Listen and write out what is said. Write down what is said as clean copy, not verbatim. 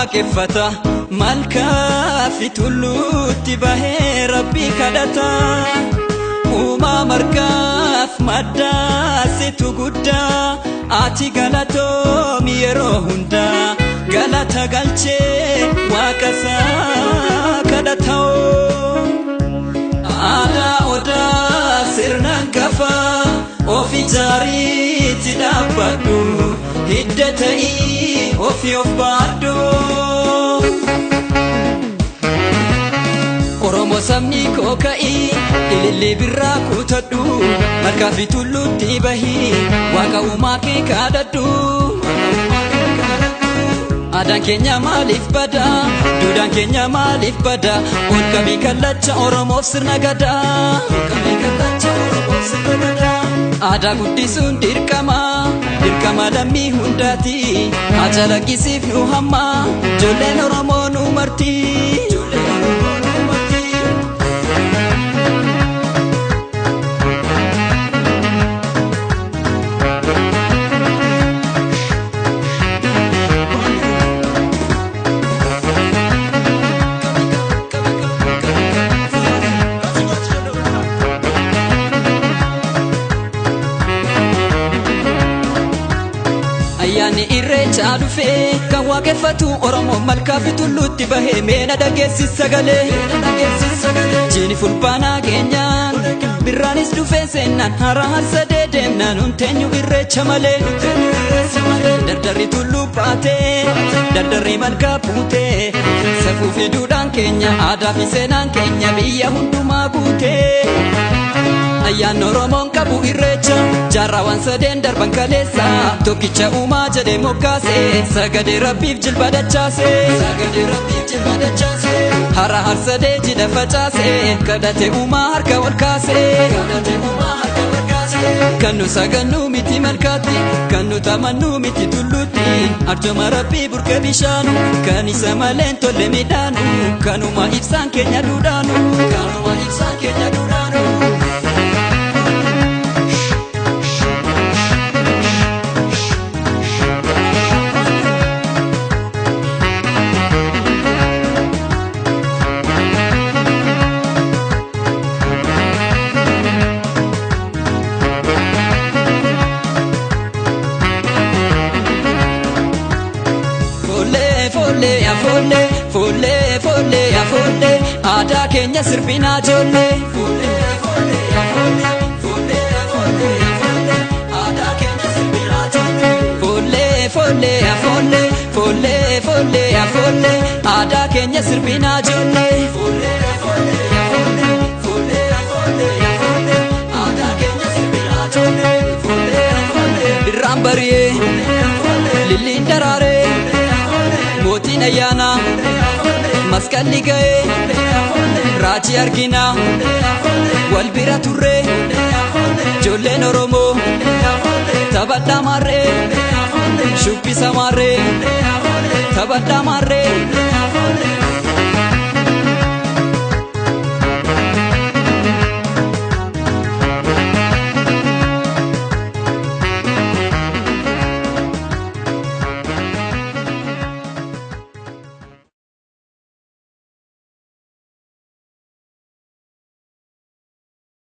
waaqeffata malkaa fi tulluutti bahee rabbii kadhata uumaa margaaf maddaa situ guddaa ati galatoomi yeroo hundaa galata galchee waaqasaa kadhatao aadaa odaa sirnaan gafaa ofi jaariitti dhaabbadhu hidda ta'ii ofi of baadhu Oromoo sabni koo ka'ii ilillee birraa kutadhu malkaa fi tulluutti bahii waaqa uumaa kee kadhadhu Aadaan keenya maaliif bada duudhaan keenya maaliif bada ol kamii kallacha Oromoof sirna gadaa aadaa guddisuun dirqama lammii hundaati haa calaqqisiif nu hamma ijoolleen Oromoo nu marti Ayyaanni irreecha dhufee kan waaqeffatu Oromoo malkaa fi tulluutti bahee meena dhageessis sagalee jiini fulbaanaa keenyaan birraanis dhufee seenaan hara harsadee deemnaan hunteenyu irreecha malee dardarri tulluu baatee dardarri malkaa buutee safuu fi duudhaan keenya aadaa fi seenaan keenya biyya hundumaa guutee Ayyaanni Oromoon qabu irreecha jaarraawwan sadeen darban kaleessa tokkicha uumaa jedhee moggaase sagadee rabbiif jilba dachaase hara harsadee jidha facaase kadhate uumaa harka ol kaase kan nu sagannu miti malkaatti kan nu tamannu miti tulluutti arjooma rabbii burqee bishaanu kan isa maleen tolle midhaanu kanuma ibsaan keenya duudhaanu Folle aadaa keenya sirbinaa ijoollee aadaa keenya sirbinaa ijoollee folle aadaa keenya sirbinaa ijoollee birraan bari'ee lilliin daraaree mootiin ayyaanaa maskalli ga'ee raajii argina wal bira turree ijoolleen Oromoo taphadhaa marree shubbisa marree taphadhaa marree